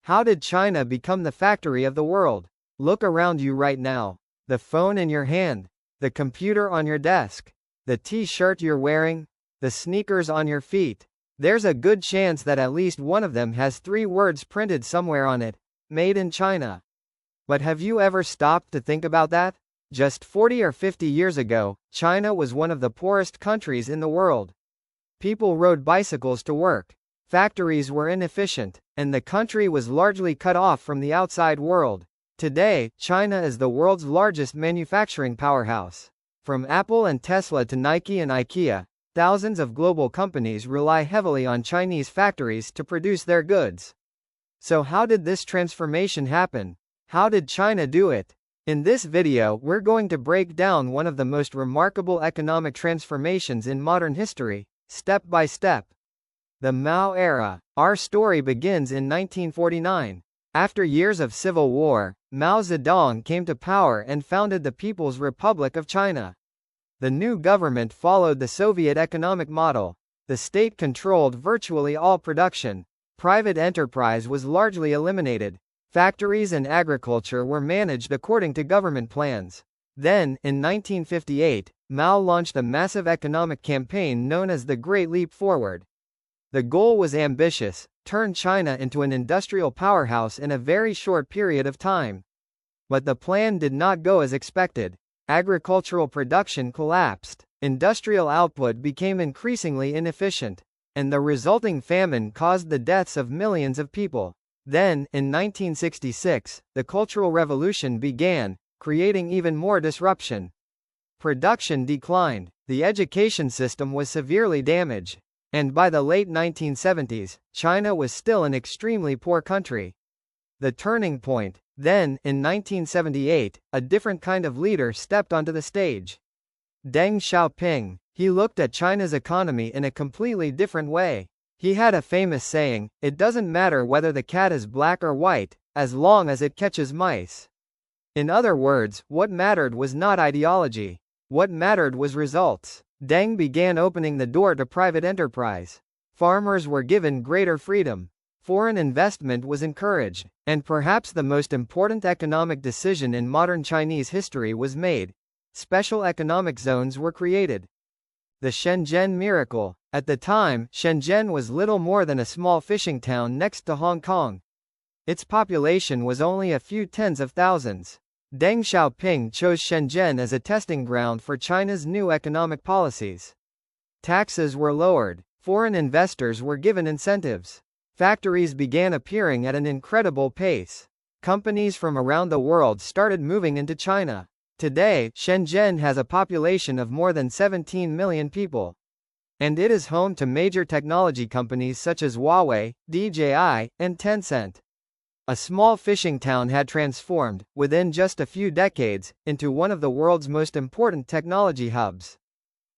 How did China become the factory of the world? Look around you right now. The phone in your hand, the computer on your desk, the t-shirt you're wearing, the sneakers on your feet. There's a good chance that at least one of them has 3 words printed somewhere on it. Made in China. But have you ever stopped to think about that? Just 40 or 50 years ago, China was one of the poorest countries in the world. People rode bicycles to work. Factories were inefficient, and the country was largely cut off from the outside world. Today, China is the world's largest manufacturing powerhouse. From Apple and Tesla to Nike and IKEA, thousands of global companies rely heavily on Chinese factories to produce their goods. So how did this transformation happen? How did China do it? In this video, we're going to break down one of the most remarkable economic transformations in modern history, step by step. The Mao era. Our story begins in 1949. After years of civil war, Mao Zedong came to power and founded the People's Republic of China. The new government followed the Soviet economic model. The state controlled virtually all production. Private enterprise was largely eliminated. Factories and agriculture were managed according to government plans. Then, in 1958, Mao launched a massive economic campaign known as the Great Leap Forward. The goal was ambitious: turn China into an industrial powerhouse in a very short period of time. But the plan did not go as expected. Agricultural production collapsed, industrial output became increasingly inefficient, and the resulting famine caused the deaths of millions of people. Then, in 1966, the Cultural Revolution began, creating even more disruption. Production declined, the education system was severely damaged, and by the late 1970s, China was still an extremely poor country. The turning point. Then, in 1978, a different kind of leader stepped onto the stage. Deng Xiaoping. He looked at China's economy in a completely different way. He had a famous saying, "It doesn't matter whether the cat is black or white, as long as it catches mice." In other words, what mattered was not ideology. What mattered was results. Deng began opening the door to private enterprise. Farmers were given greater freedom. Foreign investment was encouraged, and perhaps the most important economic decision in modern Chinese history was made. Special economic zones were created. The Shenzhen miracle. At the time, Shenzhen was little more than a small fishing town next to Hong Kong. Its population was only a few tens of thousands. Deng Xiaoping chose Shenzhen as a testing ground for China's new economic policies. Taxes were lowered. Foreign investors were given incentives. Factories began appearing at an incredible pace. Companies from around the world started moving into China. Today, Shenzhen has a population of more than 17 million people. And it is home to major technology companies such as Huawei, DJI, and Tencent. A small fishing town had transformed, within just a few decades, into one of the world's most important technology hubs.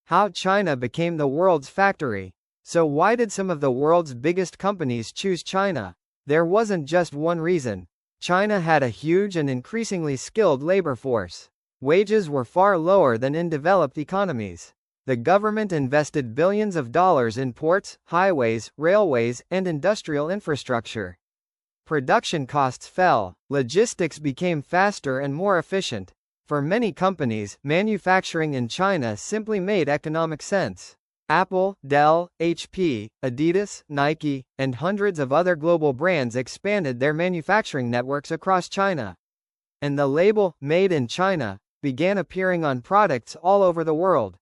How China became the world's factory. So why did some of the world's biggest companies choose China? There wasn't just one reason. China had a huge and increasingly skilled labor force. Wages were far lower than in developed economies. The government invested billions of dollars in ports, highways, railways, and industrial infrastructure. Production costs fell. Logistics became faster and more efficient. For many companies, manufacturing in China simply made economic sense. Apple, Dell, HP, Adidas, Nike, and hundreds of other global brands expanded their manufacturing networks across China. And the label, "Made in China," began appearing on products all over the world.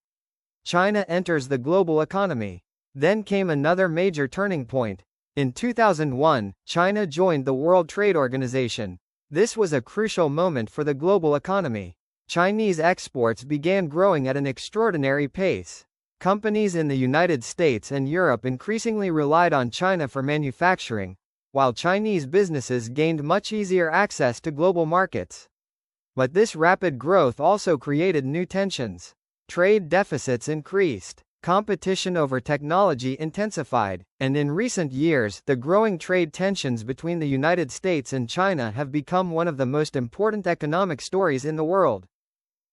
China enters the global economy. Then came another major turning point. In 2001, China joined the World Trade Organization. This was a crucial moment for the global economy. Chinese exports began growing at an extraordinary pace. Companies in the United States and Europe increasingly relied on China for manufacturing, while Chinese businesses gained much easier access to global markets. But this rapid growth also created new tensions. Trade deficits increased. Competition over technology intensified, and in recent years, the growing trade tensions between the United States and China have become one of the most important economic stories in the world.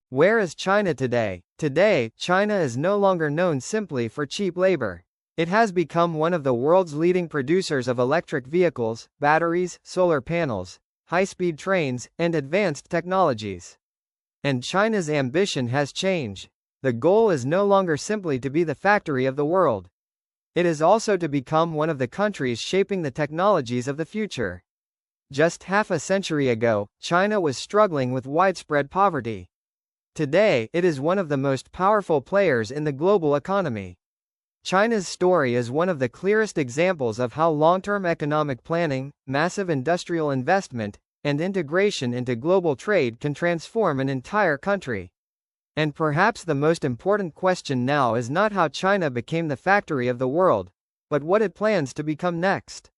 Where is China today? Today, China is no longer known simply for cheap labor. It has become one of the world's leading producers of electric vehicles, batteries, solar panels, high-speed trains, and advanced technologies. And China's ambition has changed. The goal is no longer simply to be the factory of the world. It is also to become one of the countries shaping the technologies of the future. Just half a century ago, China was struggling with widespread poverty. Today, it is one of the most powerful players in the global economy. China's story is one of the clearest examples of how long-term economic planning, massive industrial investment, and integration into global trade can transform an entire country. And perhaps the most important question now is not how China became the factory of the world, but what it plans to become next.